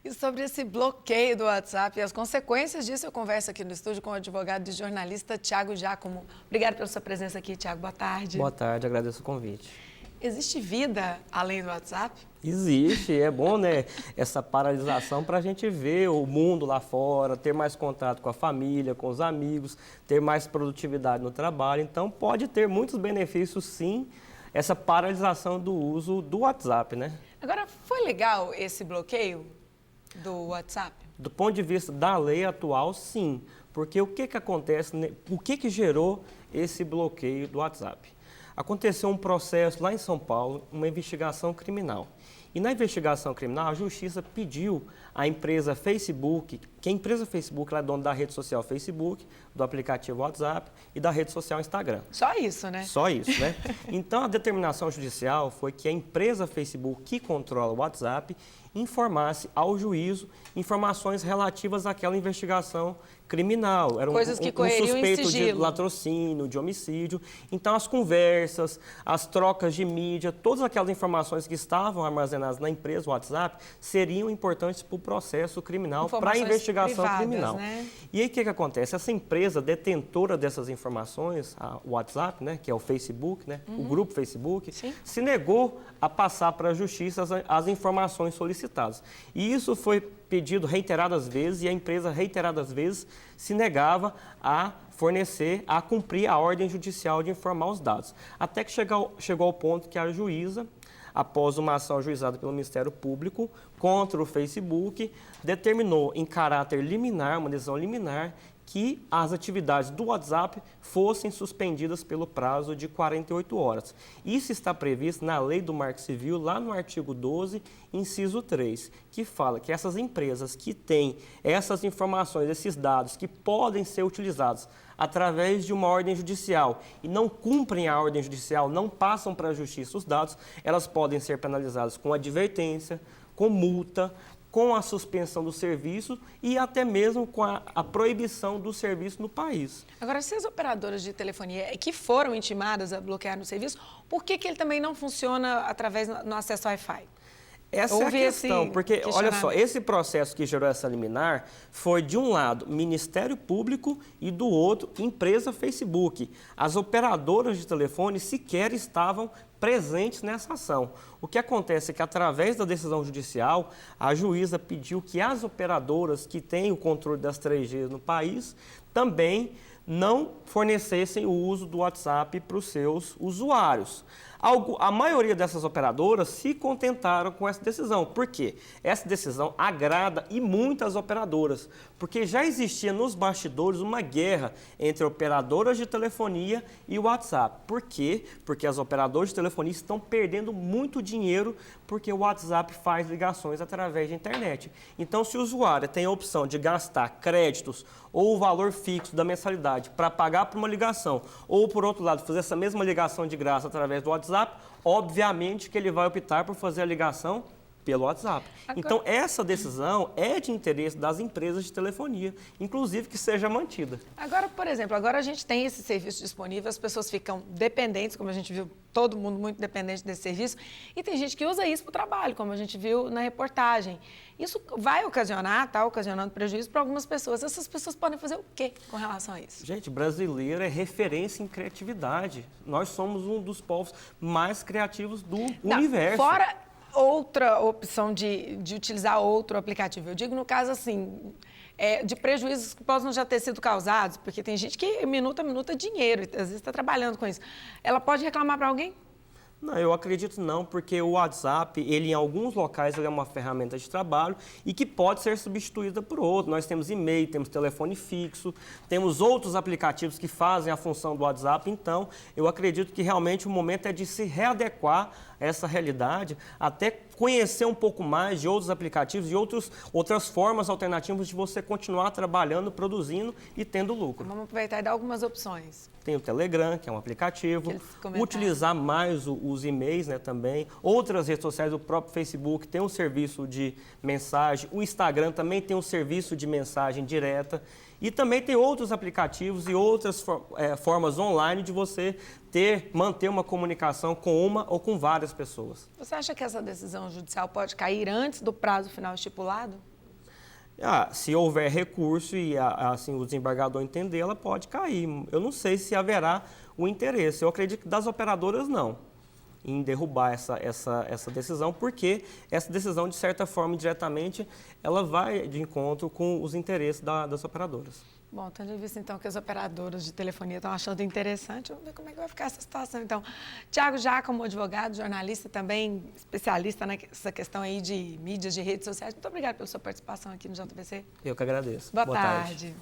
E sobre esse bloqueio do WhatsApp e as consequências disso, eu converso aqui no estúdio com o advogado e jornalista Thiago Giacomo. Obrigada pela sua presença aqui, Thiago. Boa tarde. Boa tarde, agradeço o convite. Existe vida além do WhatsApp? Existe, é bom, né, essa paralisação para a gente ver o mundo lá fora, ter mais contato com a família, com os amigos, ter mais produtividade no trabalho. Então, pode ter muitos benefícios, sim, essa paralisação do uso do WhatsApp, né? Agora, foi legal esse bloqueio do WhatsApp? Do ponto de vista da lei atual, sim. Porque o que acontece, o que gerou esse bloqueio do WhatsApp? Aconteceu um processo lá em São Paulo, uma investigação criminal. E na investigação criminal, a Justiça pediu à empresa Facebook, que a empresa Facebook ela é dona da rede social Facebook, do aplicativo WhatsApp e da rede social Instagram. Só isso, né? Só isso, né? Então, a determinação judicial foi que a empresa Facebook, que controla o WhatsApp, informasse ao juízo informações relativas àquela investigação criminal. Era Coisas que um correriam em suspeito de sigilo. latrocínio, de homicídio. Então, as conversas, as trocas de mídia, todas aquelas informações que estavam armazenadas na empresa WhatsApp seriam importantes para o processo criminal, para a investigação privadas, criminal. Né? E aí, o que acontece? Essa empresa detentora dessas informações, a WhatsApp, né, que é o Facebook, né, o grupo Facebook, Sim. se negou a passar para a Justiça as informações solicitadas. E isso foi pedido reiteradas vezes e a empresa reiteradas vezes se negava a fornecer, a cumprir a ordem judicial de informar os dados. Até que chegou ao ponto que a juíza, após uma ação ajuizada pelo Ministério Público contra o Facebook, determinou em caráter liminar, uma decisão liminar, que as atividades do WhatsApp fossem suspendidas pelo prazo de 48 horas. Isso está previsto na Lei do Marco Civil, lá no artigo 12, inciso 3, que fala que essas empresas que têm essas informações, esses dados que podem ser utilizados através de uma ordem judicial e não cumprem a ordem judicial, não passam para a justiça os dados, elas podem ser penalizadas com advertência, com multa, com a suspensão do serviço e até mesmo com a proibição do serviço no país. Agora, se as operadoras de telefonia que foram intimadas a bloquear o serviço, por que ele também não funciona através no acesso Wi-Fi? Essa é a questão, porque, olha só, esse processo que gerou essa liminar foi, de um lado, Ministério Público e, do outro, empresa Facebook. As operadoras de telefone sequer estavam presentes nessa ação. O que acontece é que, através da decisão judicial, a juíza pediu que as operadoras que têm o controle das 3Gs no país também não fornecessem o uso do WhatsApp para os seus usuários. A maioria dessas operadoras se contentaram com essa decisão. Por quê? Essa decisão agrada e muitas operadoras, porque já existia nos bastidores uma guerra entre operadoras de telefonia e o WhatsApp. Por quê? Porque as operadoras de telefonia estão perdendo muito dinheiro porque o WhatsApp faz ligações através da internet. Então, se o usuário tem a opção de gastar créditos ou o valor fixo da mensalidade para pagar por uma ligação, ou, por outro lado, fazer essa mesma ligação de graça através do WhatsApp, obviamente que ele vai optar por fazer a ligação pelo WhatsApp. Então, essa decisão é de interesse das empresas de telefonia, inclusive que seja mantida. Agora, por exemplo, agora a gente tem esse serviço disponível, as pessoas ficam dependentes, como a gente viu, todo mundo muito dependente desse serviço, e tem gente que usa isso para o trabalho, como a gente viu na reportagem. Isso vai ocasionar, está ocasionando prejuízo para algumas pessoas. Essas pessoas podem fazer o quê com relação a isso? Gente, brasileiro é referência em criatividade. Nós somos um dos povos mais criativos do universo. Fora outra opção de utilizar outro aplicativo. Eu digo no caso assim, de prejuízos que possam já ter sido causados, porque tem gente que minuto a minuto é dinheiro, e às vezes está trabalhando com isso. Ela pode reclamar para alguém? Não, eu acredito não, porque o WhatsApp, ele em alguns locais ele é uma ferramenta de trabalho e que pode ser substituída por outro. Nós temos e-mail, temos telefone fixo, temos outros aplicativos que fazem a função do WhatsApp. Então, eu acredito que realmente o momento é de se readequar a essa realidade, até conhecer um pouco mais de outros aplicativos e outras formas alternativas de você continuar trabalhando, produzindo e tendo lucro. Vamos aproveitar e dar algumas opções. Tem o Telegram, que é um aplicativo, utilizar mais os e-mails, né, também. Outras redes sociais, o próprio Facebook tem um serviço de mensagem, o Instagram também tem um serviço de mensagem direta. E também tem outros aplicativos e outras formas online de você manter uma comunicação com uma ou com várias pessoas. Você acha que essa decisão judicial pode cair antes do prazo final estipulado? Se houver recurso e assim, o desembargador entender, ela pode cair. Eu não sei se haverá o interesse. Eu acredito que das operadoras não, em derrubar essa decisão, porque essa decisão, de certa forma, indiretamente, ela vai de encontro com os interesses das operadoras. Bom, tendo em vista, então, que as operadoras de telefonia estão achando interessante, vamos ver como é que vai ficar essa situação. Então, Thiago Giacomo, advogado, jornalista, também especialista nessa questão aí de mídias, de redes sociais. Muito obrigada pela sua participação aqui no JVC. Eu que agradeço. Boa tarde.